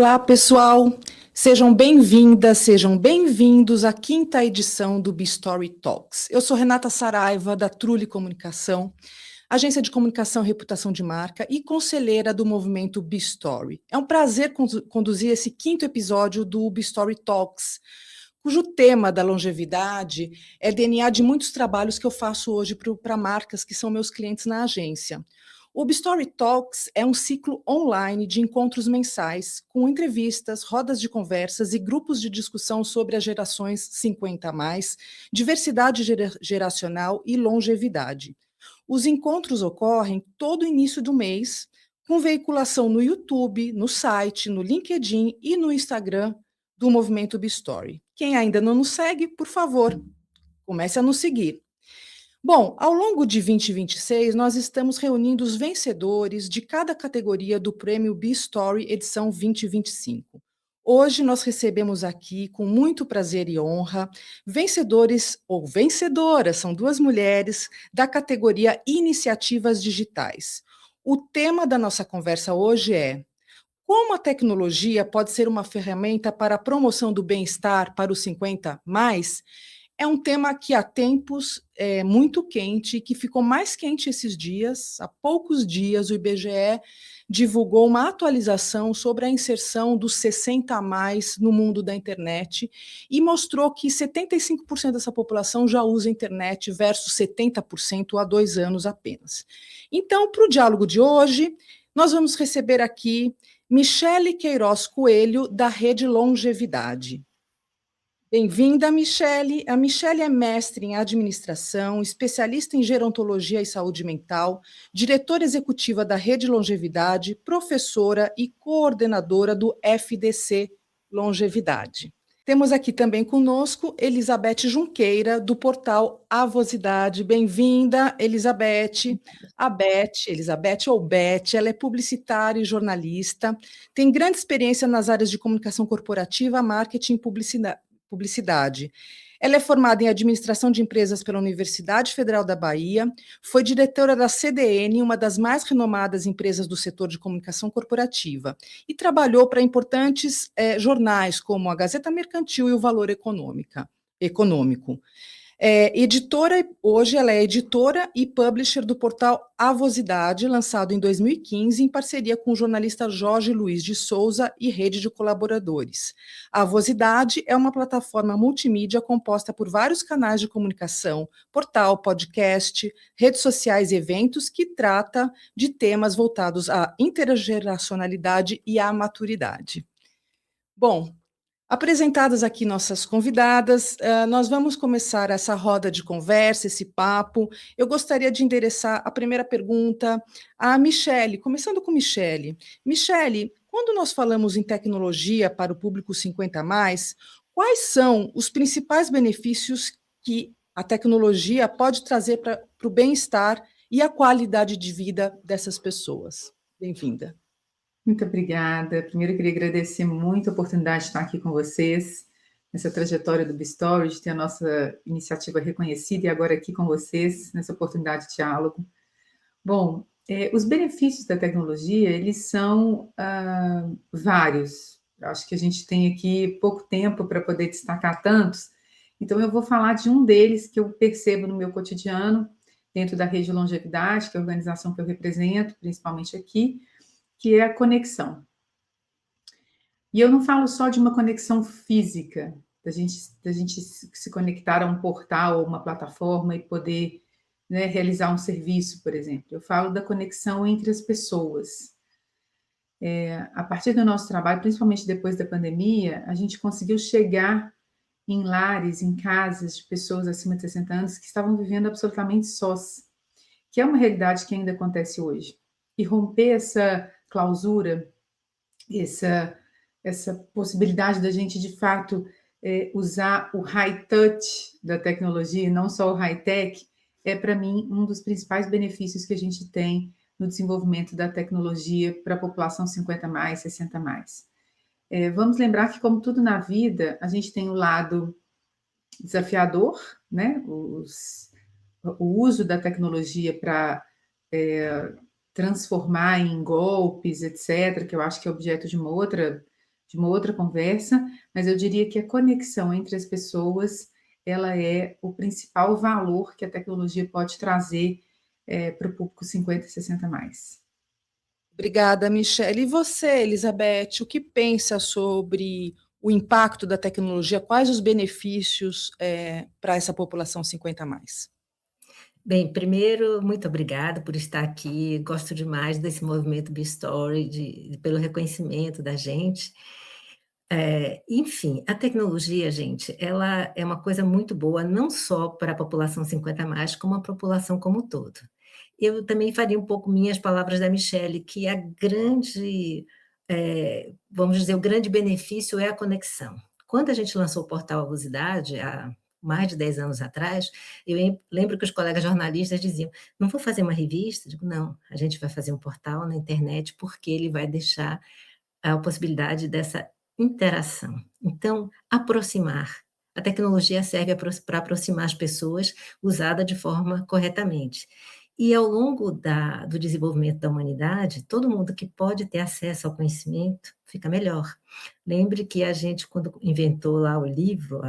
Olá, pessoal! Sejam bem-vindas, sejam bem-vindos à quinta edição do B-Story Talks. Eu sou Renata Saraiva, da Trulli Comunicação, agência de comunicação e reputação de marca e conselheira do movimento B-Story. É um prazer conduzir esse quinto episódio do B-Story Talks, cujo tema da longevidade é DNA de muitos trabalhos que eu faço hoje para marcas que são meus clientes na agência. O B-Story Talks é um ciclo online de encontros mensais, com entrevistas, rodas de conversas e grupos de discussão sobre as gerações 50 a mais, diversidade geracional e longevidade. Os encontros ocorrem todo início do mês, com veiculação no YouTube, no site, no LinkedIn e no Instagram do Movimento B-Story. Quem ainda não nos segue, por favor, comece a nos seguir. Bom, ao longo de 2026, nós estamos reunindo os vencedores de cada categoria do Prêmio B-Story edição 2025. Hoje nós recebemos aqui, com muito prazer e honra, vencedores ou vencedoras, são duas mulheres, da categoria Iniciativas Digitais. O tema da nossa conversa hoje é: como a tecnologia pode ser uma ferramenta para a promoção do bem-estar para os 50 mais? É um tema que há tempos é muito quente, que ficou mais quente esses dias. Há poucos dias, o IBGE divulgou uma atualização sobre a inserção dos 60 a mais no mundo da internet e mostrou que 75% dessa população já usa a internet versus 70% há 2 anos apenas. Então, para o diálogo de hoje, nós vamos receber aqui Michele Queiroz Coelho, da Rede Longevidade. Bem-vinda, Michele. A Michele é mestre em administração, especialista em gerontologia e saúde mental, diretora executiva da Rede Longevidade, professora e coordenadora do FDC Longevidade. Temos aqui também conosco Elizabeth Junqueira, do portal Avosidade. Bem-vinda, Elizabeth. Elizabeth ou Beth, ela é publicitária e jornalista, tem grande experiência nas áreas de comunicação corporativa, marketing e publicidade. Ela é formada em administração de empresas pela Universidade Federal da Bahia, foi diretora da CDN, uma das mais renomadas empresas do setor de comunicação corporativa, e trabalhou para importantes jornais como a Gazeta Mercantil e o Valor Econômico. Hoje ela é editora e publisher do portal Avosidade, lançado em 2015, em parceria com o jornalista Jorge Luiz de Souza e rede de colaboradores. A Avosidade é uma plataforma multimídia composta por vários canais de comunicação, portal, podcast, redes sociais e eventos que trata de temas voltados à intergeracionalidade e à maturidade. Bom, apresentadas aqui nossas convidadas, nós vamos começar essa roda de conversa, esse papo. Eu gostaria de endereçar a primeira pergunta à Michele, começando com Michele. Michele, quando nós falamos em tecnologia para o público 50 a mais, quais são os principais benefícios que a tecnologia pode trazer para o bem-estar e a qualidade de vida dessas pessoas? Bem-vinda. Muito obrigada. Primeiro, eu queria agradecer muito a oportunidade de estar aqui com vocês, nessa trajetória do B-Story, de ter a nossa iniciativa reconhecida e agora aqui com vocês, nessa oportunidade de diálogo. Bom, os benefícios da tecnologia, eles são vários. Eu acho que a gente tem aqui pouco tempo para poder destacar tantos, então eu vou falar de um deles que eu percebo no meu cotidiano, dentro da Rede Longevidade, que é a organização que eu represento, principalmente aqui, que é a conexão. E eu não falo só de uma conexão física, da gente se conectar a um portal ou uma plataforma e poder, né, realizar um serviço, por exemplo. Eu falo da conexão entre as pessoas. A partir do nosso trabalho, principalmente depois da pandemia, a gente conseguiu chegar em lares, em casas de pessoas acima de 60 anos que estavam vivendo absolutamente sós, que é uma realidade que ainda acontece hoje. E romper essa clausura, essa possibilidade da gente, de fato, usar o high-touch da tecnologia, e não só o high-tech, é, para mim, um dos principais benefícios que a gente tem no desenvolvimento da tecnologia para a população 50 mais, 60 mais. Vamos lembrar que, como tudo na vida, a gente tem o lado desafiador, né? O uso da tecnologia para transformar em golpes, etc., que eu acho que é objeto de uma outra de uma outra conversa, mas eu diria que a conexão entre as pessoas, ela é o principal valor que a tecnologia pode trazer para o público 50 e 60 mais. Obrigada, Michele. E você, Elizabeth, o que pensa sobre o impacto da tecnologia? Quais os benefícios para essa população 50 a mais? Bem, primeiro, muito obrigada por estar aqui. Gosto demais desse movimento BeStory, pelo reconhecimento da gente. Enfim, a tecnologia, gente, ela é uma coisa muito boa, não só para a população 50 a mais, como a população como um todo. Eu também faria um pouco minhas palavras da Michele, que a grande, vamos dizer, o grande benefício é a conexão. Quando a gente lançou o portal Alusidade, há mais de 10 anos atrás, lembro que os colegas jornalistas diziam: não vou fazer uma revista? Eu digo: não, a gente vai fazer um portal na internet porque ele vai deixar a possibilidade dessa interação. Então, aproximar. A tecnologia serve para aproximar as pessoas, usada de forma corretamente. E ao longo do desenvolvimento da humanidade, todo mundo que pode ter acesso ao conhecimento fica melhor. Lembre que a gente, quando inventou lá o livro,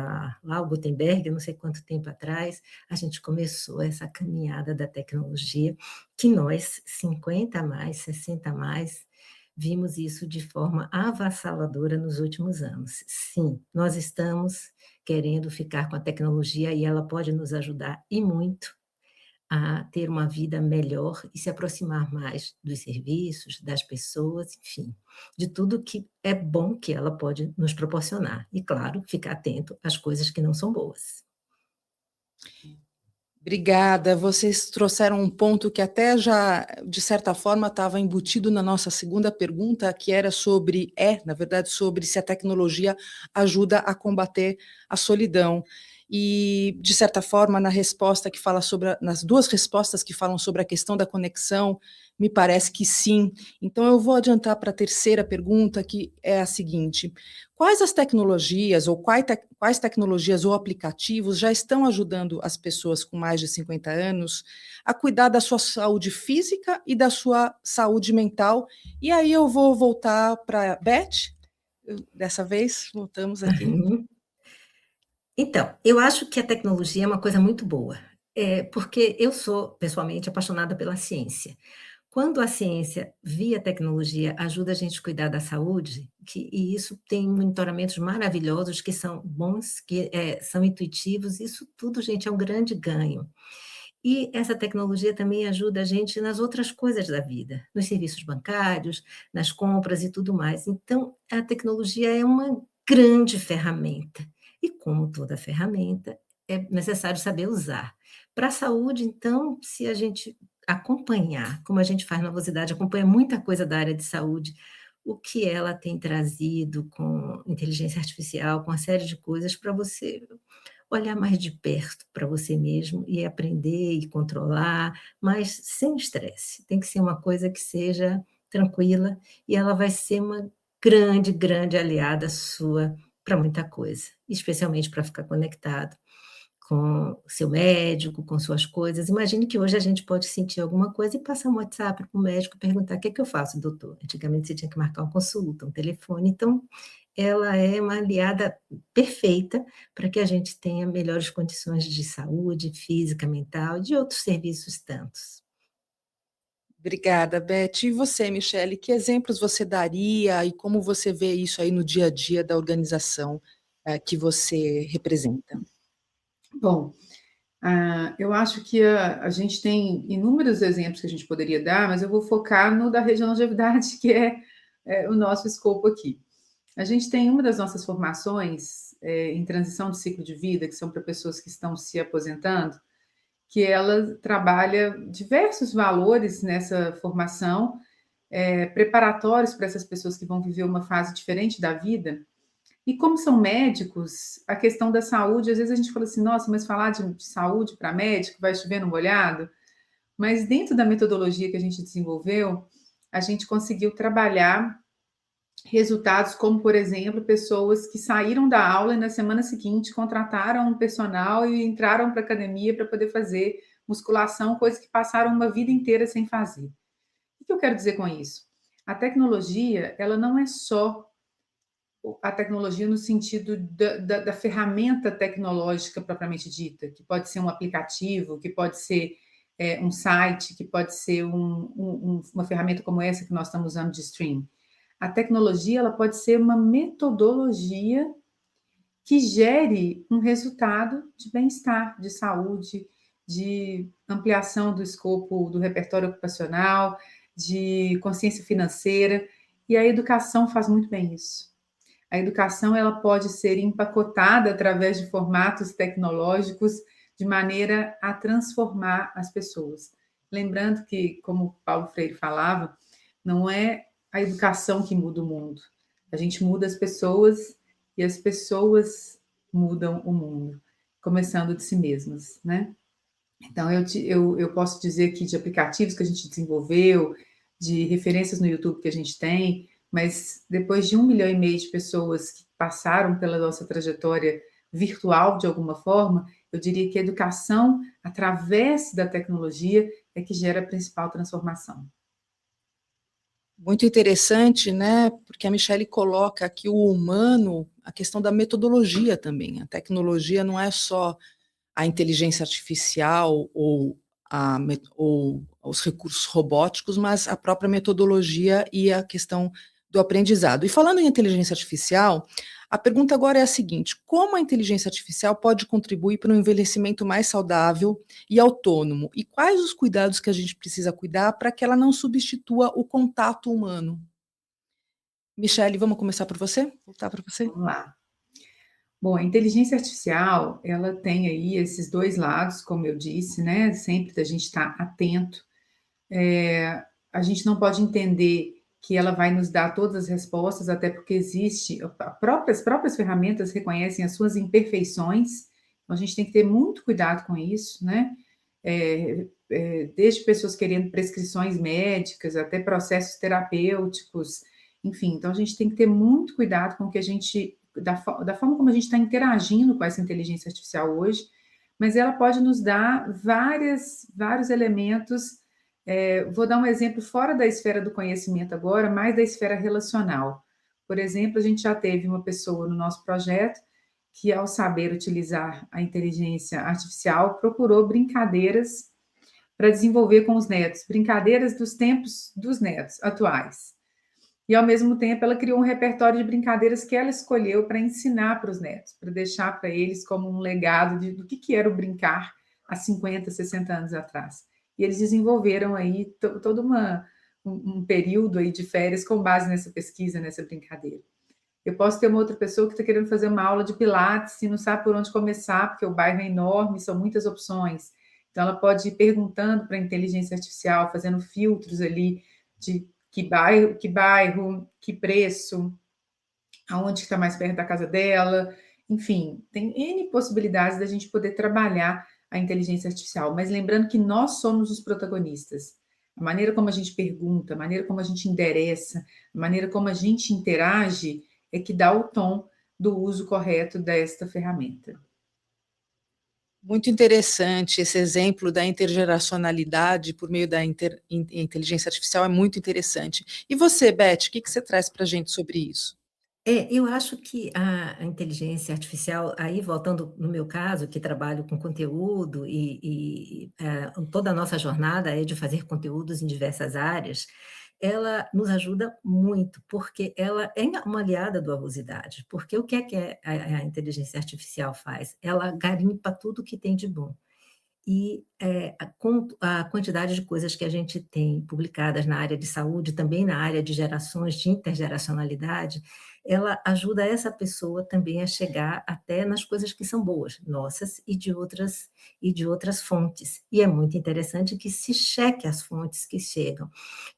lá o Gutenberg, não sei quanto tempo atrás, a gente começou essa caminhada da tecnologia, que nós, 50 a mais, 60 a mais, vimos isso de forma avassaladora nos últimos anos. Sim, nós estamos querendo ficar com a tecnologia e ela pode nos ajudar e muito a ter uma vida melhor e se aproximar mais dos serviços, das pessoas, enfim, de tudo que é bom que ela pode nos proporcionar. E, claro, ficar atento às coisas que não são boas. Obrigada. Vocês trouxeram um ponto que até já, de certa forma, estava embutido na nossa segunda pergunta, que era sobre, na verdade, sobre se a tecnologia ajuda a combater a solidão. E, de certa forma, na resposta que fala sobre, nas duas respostas que falam sobre a questão da conexão, me parece que sim. Então, eu vou adiantar para a terceira pergunta, que é a seguinte: quais as tecnologias, ou quais tecnologias ou aplicativos já estão ajudando as pessoas com mais de 50 anos a cuidar da sua saúde física e da sua saúde mental? E aí eu vou voltar para a Beth. Dessa vez, voltamos aqui. Uhum. Então, eu acho que a tecnologia é uma coisa muito boa, porque eu sou, pessoalmente, apaixonada pela ciência. Quando a ciência, via tecnologia, ajuda a gente a cuidar da saúde, e isso tem monitoramentos maravilhosos que são bons, que são intuitivos, isso tudo, gente, é um grande ganho. E essa tecnologia também ajuda a gente nas outras coisas da vida, nos serviços bancários, nas compras e tudo mais. Então, a tecnologia é uma grande ferramenta. E como toda ferramenta, é necessário saber usar. Para a saúde, então, se a gente acompanhar, como a gente faz na Vosidade, acompanha muita coisa da área de saúde, o que ela tem trazido com inteligência artificial, com uma série de coisas para você olhar mais de perto para você mesmo e aprender e controlar, mas sem estresse. Tem que ser uma coisa que seja tranquila e ela vai ser uma grande, grande aliada sua para muita coisa, especialmente para ficar conectado com o seu médico, com suas coisas. Imagine que hoje a gente pode sentir alguma coisa e passar um WhatsApp para o médico e perguntar: "O que é que eu faço, doutor?". Antigamente você tinha que marcar uma consulta, um telefone, então ela é uma aliada perfeita para que a gente tenha melhores condições de saúde física, mental e de outros serviços tantos. Obrigada, Beth. E você, Michele, que exemplos você daria e como você vê isso aí no dia a dia da organização que você representa? Bom, eu acho que a gente tem inúmeros exemplos que a gente poderia dar, mas eu vou focar no da rede de longevidade, que é o nosso escopo aqui. A gente tem uma das nossas formações em transição de ciclo de vida, que são para pessoas que estão se aposentando, que ela trabalha diversos valores nessa formação, preparatórios para essas pessoas que vão viver uma fase diferente da vida. E como são médicos, a questão da saúde, às vezes a gente fala assim, nossa, mas falar de saúde para médico vai chover no molhado, mas dentro da metodologia que a gente desenvolveu, a gente conseguiu trabalhar resultados como, por exemplo, pessoas que saíram da aula e na semana seguinte contrataram um personal e entraram para a academia para poder fazer musculação, coisa que passaram uma vida inteira sem fazer. O que eu quero dizer com isso? A tecnologia, ela não é só a tecnologia no sentido da ferramenta tecnológica propriamente dita, que pode ser um aplicativo, que pode ser um site, que pode ser uma ferramenta como essa que nós estamos usando de stream. A tecnologia ela pode ser uma metodologia que gere um resultado de bem-estar, de saúde, de ampliação do escopo do repertório ocupacional, de consciência financeira, e a educação faz muito bem isso. A educação ela pode ser empacotada através de formatos tecnológicos de maneira a transformar as pessoas. Lembrando que, como Paulo Freire falava, não é a educação que muda o mundo. A gente muda as pessoas e as pessoas mudam o mundo, começando de si mesmas, né? Então, eu posso dizer aqui de aplicativos que a gente desenvolveu, de referências no YouTube que a gente tem, mas depois de 1,5 milhão de pessoas que passaram pela nossa trajetória virtual de alguma forma, eu diria que a educação, através da tecnologia, é que gera a principal transformação. Muito interessante, né? Porque a Michele coloca aqui o humano, a questão da metodologia também. A tecnologia não é só a inteligência artificial ou os recursos robóticos, mas a própria metodologia e a questão do aprendizado. E falando em inteligência artificial, a pergunta agora é a seguinte: como a inteligência artificial pode contribuir para um envelhecimento mais saudável e autônomo? E quais os cuidados que a gente precisa cuidar para que ela não substitua o contato humano? Michele, vamos começar por você? Voltar para você? Vamos lá. Bom, a inteligência artificial, ela tem aí esses dois lados, como eu disse, né? Sempre da gente estar atento. A gente não pode entender que ela vai nos dar todas as respostas, até porque as próprias ferramentas reconhecem as suas imperfeições, então a gente tem que ter muito cuidado com isso, né? Desde pessoas querendo prescrições médicas, até processos terapêuticos, enfim, então a gente tem que ter muito cuidado com o que a gente, da forma como a gente está interagindo com essa inteligência artificial hoje, mas ela pode nos dar vários elementos. Vou dar um exemplo fora da esfera do conhecimento agora, mais da esfera relacional. Por exemplo, a gente já teve uma pessoa no nosso projeto que, ao saber utilizar a inteligência artificial, procurou brincadeiras para desenvolver com os netos, brincadeiras dos tempos dos netos atuais. E, ao mesmo tempo, ela criou um repertório de brincadeiras que ela escolheu para ensinar para os netos, para deixar para eles como um legado do que era o brincar há 50, 60 anos atrás. E eles desenvolveram aí todo um período aí de férias com base nessa pesquisa, nessa brincadeira. Eu posso ter uma outra pessoa que está querendo fazer uma aula de pilates e não sabe por onde começar, porque o bairro é enorme, são muitas opções. Então, ela pode ir perguntando para a inteligência artificial, fazendo filtros ali de que bairro, que preço, aonde está mais perto da casa dela. Enfim, tem N possibilidades da gente poder trabalhar a inteligência artificial, mas lembrando que nós somos os protagonistas. A maneira como a gente pergunta, a maneira como a gente endereça, a maneira como a gente interage é que dá o tom do uso correto desta ferramenta. Muito interessante esse exemplo da intergeracionalidade por meio da inteligência artificial, é muito interessante. E você, Beth, o que você traz para a gente sobre isso? Eu acho que a inteligência artificial, aí voltando no meu caso, que trabalho com conteúdo toda a nossa jornada é de fazer conteúdos em diversas áreas, ela nos ajuda muito, porque ela é uma aliada do Arvosidade, porque o que é que a inteligência artificial faz? Ela garimpa tudo que tem de bom. E a quantidade de coisas que a gente tem publicadas na área de saúde, também na área de gerações, de intergeracionalidade, ela ajuda essa pessoa também a chegar até nas coisas que são boas, nossas e de outras fontes. E é muito interessante que se cheque as fontes que chegam.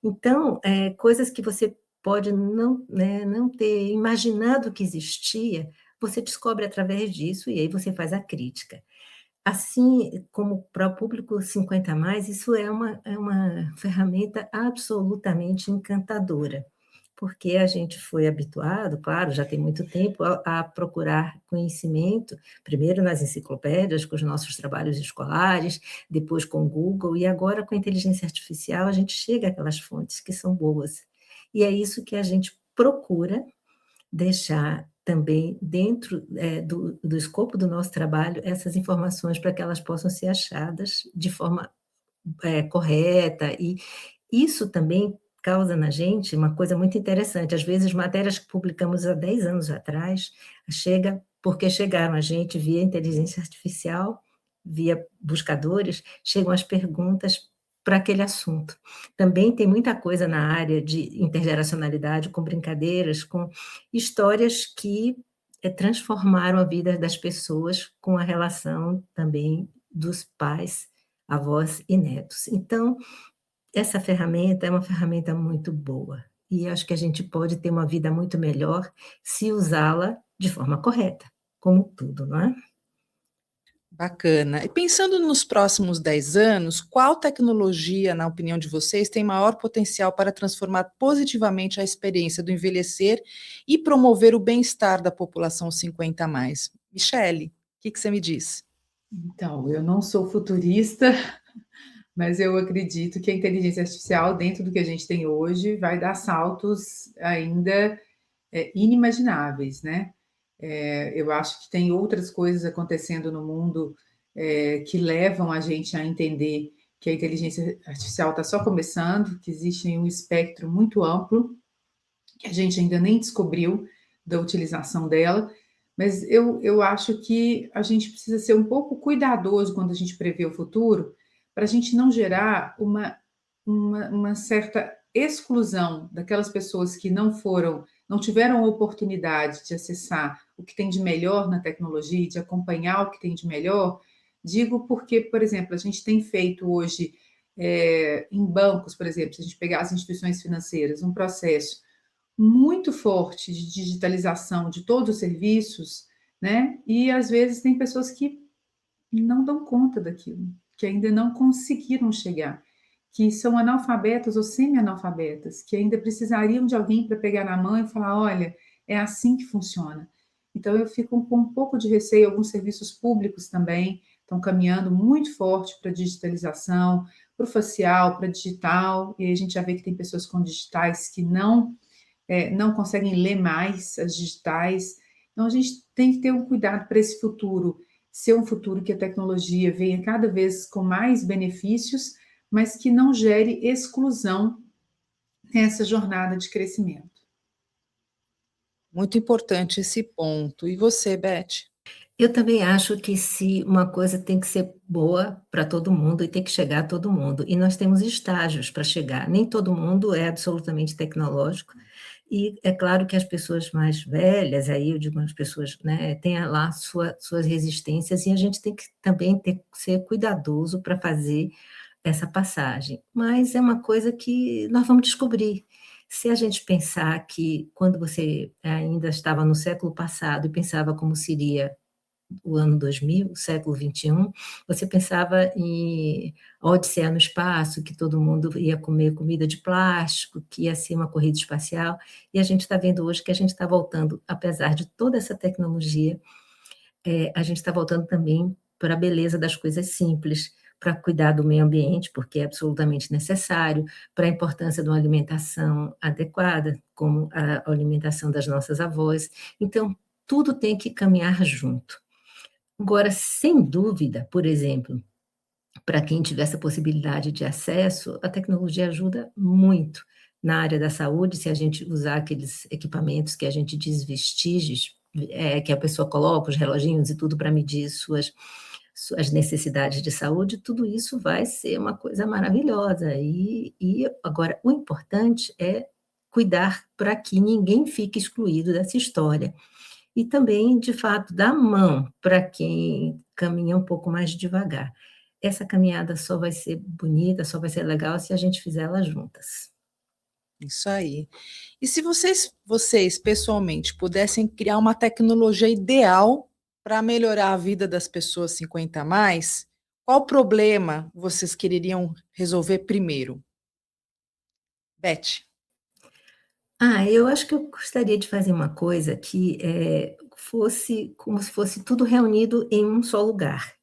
Então, coisas que você pode não, né, não ter imaginado que existia, você descobre através disso e aí você faz a crítica. Assim como para o público 50+, isso é uma ferramenta absolutamente encantadora, porque a gente foi habituado, claro, já tem muito tempo, a procurar conhecimento, primeiro nas enciclopédias, com os nossos trabalhos escolares, depois com o Google, e agora com a inteligência artificial a gente chega àquelas fontes que são boas. E é isso que a gente procura deixar também dentro do escopo do nosso trabalho essas informações para que elas possam ser achadas de forma correta, e isso também causa na gente uma coisa muito interessante. Às vezes, matérias que publicamos há 10 anos atrás, porque chegaram a gente via inteligência artificial, via buscadores, chegam as perguntas para aquele assunto. Também tem muita coisa na área de intergeracionalidade, com brincadeiras, com histórias que transformaram a vida das pessoas com a relação também dos pais, avós e netos. Então, essa ferramenta é uma ferramenta muito boa, e acho que a gente pode ter uma vida muito melhor se usá-la de forma correta, como tudo, não é? Bacana. E pensando nos próximos 10 anos, qual tecnologia, na opinião de vocês, tem maior potencial para transformar positivamente a experiência do envelhecer e promover o bem-estar da população 50 a mais? Michele, o que você me diz? Então, eu não sou futurista, mas eu acredito que a inteligência artificial, dentro do que a gente tem hoje, vai dar saltos ainda inimagináveis, né? Eu acho que tem outras coisas acontecendo no mundo que levam a gente a entender que a inteligência artificial está só começando, que existe um espectro muito amplo, que a gente ainda nem descobriu da utilização dela, mas eu acho que a gente precisa ser um pouco cuidadoso quando a gente prevê o futuro, para a gente não gerar uma certa exclusão daquelas pessoas que não tiveram a oportunidade de acessar o que tem de melhor na tecnologia, de acompanhar o que tem de melhor. Digo porque, por exemplo, a gente tem feito hoje em bancos, por exemplo, se a gente pegar as instituições financeiras, um processo muito forte de digitalização de todos os serviços, né? E às vezes tem pessoas que não dão conta daquilo, que ainda não conseguiram chegar, que são analfabetas ou semi-analfabetas, que ainda precisariam de alguém para pegar na mão e falar: olha, é assim que funciona. Então, eu fico com um pouco de receio. Alguns serviços públicos também estão caminhando muito forte para a digitalização, para o facial, para digital, e a gente já vê que tem pessoas com digitais que não conseguem ler mais as digitais. Então, a gente tem que ter um cuidado para esse futuro ser um futuro que a tecnologia venha cada vez com mais benefícios, mas que não gere exclusão nessa jornada de crescimento. Muito importante esse ponto. E você, Beth? Eu também acho que se uma coisa tem que ser boa para todo mundo e tem que chegar a todo mundo, e nós temos estágios para chegar. Nem todo mundo é absolutamente tecnológico, e é claro que as pessoas mais velhas, aí eu digo as pessoas, né, têm lá suas resistências, e a gente tem que também ser cuidadoso para fazer essa passagem. Mas é uma coisa que nós vamos descobrir. Se a gente pensar que quando você ainda estava no século passado e pensava como seria o ano 2000, o século 21, você pensava em Odisseia no espaço, que todo mundo ia comer comida de plástico, que ia ser uma corrida espacial, e a gente está vendo hoje que a gente está voltando, apesar de toda essa tecnologia, a gente está voltando também para a beleza das coisas simples, para cuidar do meio ambiente, porque é absolutamente necessário, para a importância de uma alimentação adequada, como a alimentação das nossas avós. Então, tudo tem que caminhar junto. Agora, sem dúvida, por exemplo, para quem tiver essa possibilidade de acesso, a tecnologia ajuda muito na área da saúde, se a gente usar aqueles equipamentos que a gente diz vestígios, que a pessoa coloca os reloginhos e tudo para medir suas necessidades de saúde, tudo isso vai ser uma coisa maravilhosa. E agora, o importante é cuidar para que ninguém fique excluído dessa história. E também, de fato, dar mão para quem caminha um pouco mais devagar. Essa caminhada só vai ser bonita, só vai ser legal se a gente fizer ela juntas. Isso aí. E se vocês pessoalmente pudessem criar uma tecnologia ideal para melhorar a vida das pessoas 50 a mais, qual problema vocês quereriam resolver primeiro? Beth? Eu acho que eu gostaria de fazer uma coisa que fosse como se fosse tudo reunido em um só lugar,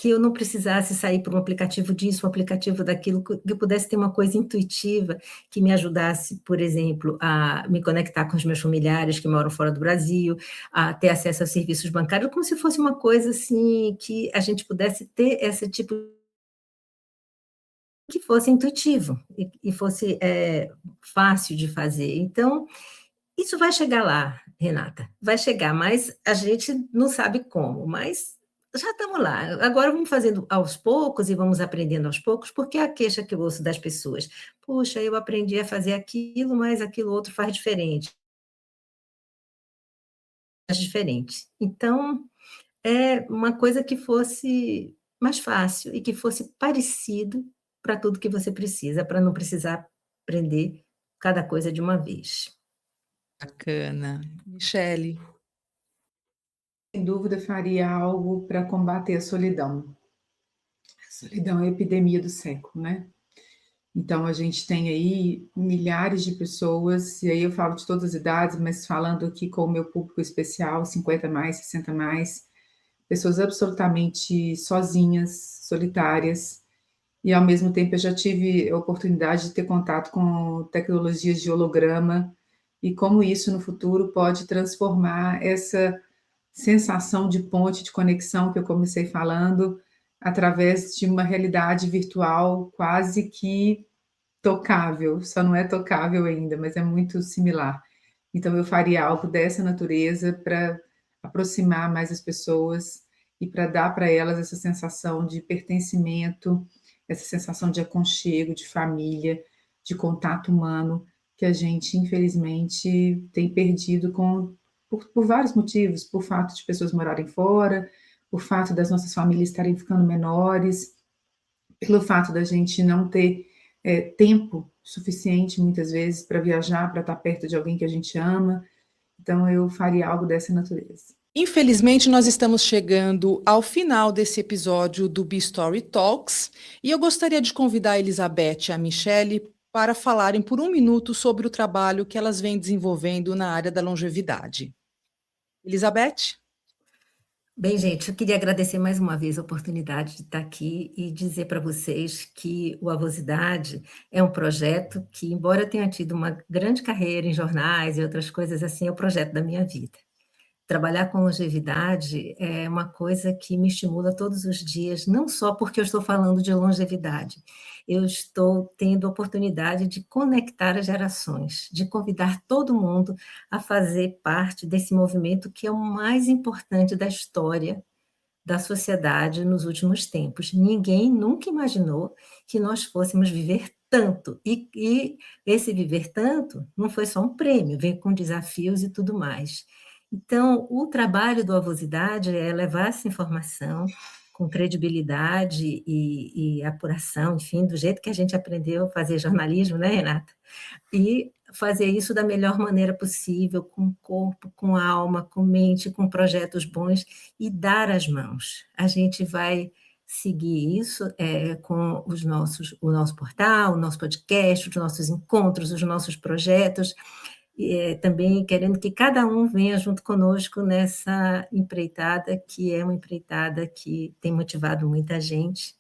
que eu não precisasse sair para um aplicativo disso, um aplicativo daquilo, que eu pudesse ter uma coisa intuitiva que me ajudasse, por exemplo, a me conectar com os meus familiares que moram fora do Brasil, a ter acesso a serviços bancários, como se fosse uma coisa assim, que a gente pudesse ter esse tipo que fosse intuitivo e fosse fácil de fazer. Então, isso vai chegar lá, Renata, vai chegar, mas a gente não sabe como, mas já estamos lá. Agora vamos fazendo aos poucos e vamos aprendendo aos poucos, porque a queixa que eu ouço das pessoas, puxa, eu aprendi a fazer aquilo, mas aquilo outro faz diferente, faz diferente. Então, é uma coisa que fosse mais fácil e que fosse parecido para tudo que você precisa, para não precisar aprender cada coisa de uma vez. Bacana. Michele. Sem dúvida, faria algo para combater a solidão. A solidão é a epidemia do século, né? Então, a gente tem aí milhares de pessoas, e aí eu falo de todas as idades, mas falando aqui com o meu público especial, 50 mais, 60 mais, pessoas absolutamente sozinhas, solitárias, e ao mesmo tempo eu já tive a oportunidade de ter contato com tecnologias de holograma, e como isso no futuro pode transformar essa sensação de ponte, de conexão que eu comecei falando, através de uma realidade virtual quase que tocável, só não é tocável ainda, mas é muito similar. Então, eu faria algo dessa natureza para aproximar mais as pessoas e para dar para elas essa sensação de pertencimento, essa sensação de aconchego, de família, de contato humano, que a gente, infelizmente, tem perdido por vários motivos, por fato de pessoas morarem fora, por fato das nossas famílias estarem ficando menores, pelo fato da gente não ter tempo suficiente, muitas vezes, para viajar, para estar perto de alguém que a gente ama. Então, eu faria algo dessa natureza. Infelizmente, nós estamos chegando ao final desse episódio do B-Story Talks e eu gostaria de convidar a Elizabeth e a Michele para falarem por um minuto sobre o trabalho que elas vêm desenvolvendo na área da longevidade. Elizabeth? Bem, gente, eu queria agradecer mais uma vez a oportunidade de estar aqui e dizer para vocês que o Avosidade é um projeto que, embora eu tenha tido uma grande carreira em jornais e outras coisas assim, é o projeto da minha vida. Trabalhar com longevidade é uma coisa que me estimula todos os dias, não só porque eu estou falando de longevidade, eu estou tendo a oportunidade de conectar as gerações, de convidar todo mundo a fazer parte desse movimento que é o mais importante da história da sociedade nos últimos tempos. Ninguém nunca imaginou que nós fôssemos viver tanto, e esse viver tanto não foi só um prêmio, veio com desafios e tudo mais. Então, o trabalho do Avosidade é levar essa informação com credibilidade e apuração, enfim, do jeito que a gente aprendeu a fazer jornalismo, né, Renata? E fazer isso da melhor maneira possível, com corpo, com alma, com mente, com projetos bons, e dar as mãos. A gente vai seguir isso com o nosso portal, o nosso podcast, os nossos encontros, os nossos projetos, também querendo que cada um venha junto conosco nessa empreitada, que é uma empreitada que tem motivado muita gente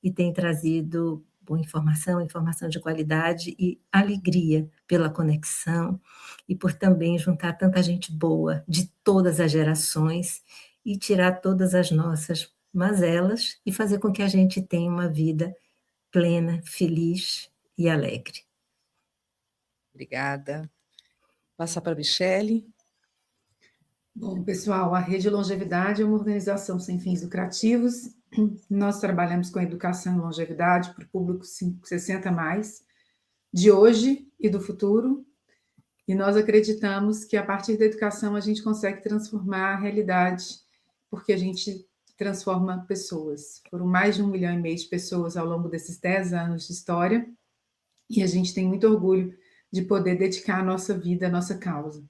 e tem trazido boa informação, informação de qualidade e alegria pela conexão e por também juntar tanta gente boa de todas as gerações e tirar todas as nossas mazelas e fazer com que a gente tenha uma vida plena, feliz e alegre. Obrigada. Passar para a Michele. Bom, pessoal, a Rede Longevidade é uma organização sem fins lucrativos. Nós trabalhamos com educação e longevidade para o público 60 mais, de hoje e do futuro, e nós acreditamos que a partir da educação a gente consegue transformar a realidade, porque a gente transforma pessoas. Foram mais de 1,5 milhão de pessoas ao longo desses 10 anos de história, e a gente tem muito orgulho de poder dedicar a nossa vida à nossa causa.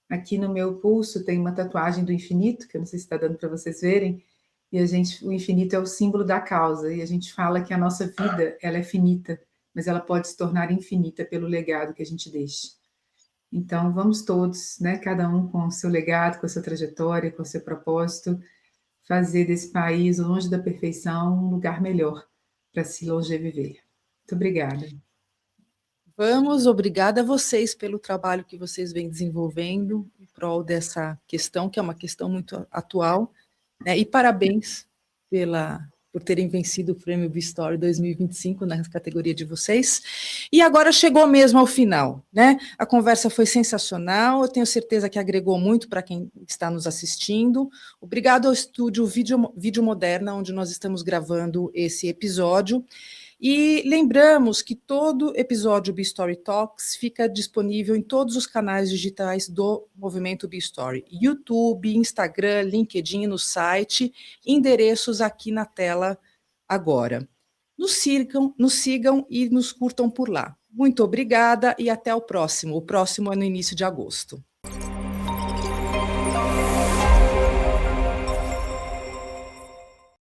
Aqui no meu pulso tem uma tatuagem do infinito, que eu não sei se está dando para vocês verem, e o infinito é o símbolo da causa, e a gente fala que a nossa vida, ela é finita, mas ela pode se tornar infinita pelo legado que a gente deixa. Então, vamos todos, né, cada um com o seu legado, com a sua trajetória, com o seu propósito, fazer desse país, longe da perfeição, um lugar melhor para se longeviver. Muito obrigada. Vamos, obrigada a vocês pelo trabalho que vocês vêm desenvolvendo em prol dessa questão, que é uma questão muito atual, né? E parabéns por terem vencido o Prêmio B-Story 2025 na categoria de vocês. E agora chegou mesmo ao final, né? A conversa foi sensacional, eu tenho certeza que agregou muito para quem está nos assistindo. Obrigado ao estúdio Vídeo Moderna, onde nós estamos gravando esse episódio. E lembramos que todo episódio B-Story Talks fica disponível em todos os canais digitais do Movimento B-Story, YouTube, Instagram, LinkedIn, no site, endereços aqui na tela agora. Nos sigam e nos curtam por lá. Muito obrigada e até o próximo. O próximo é no início de agosto.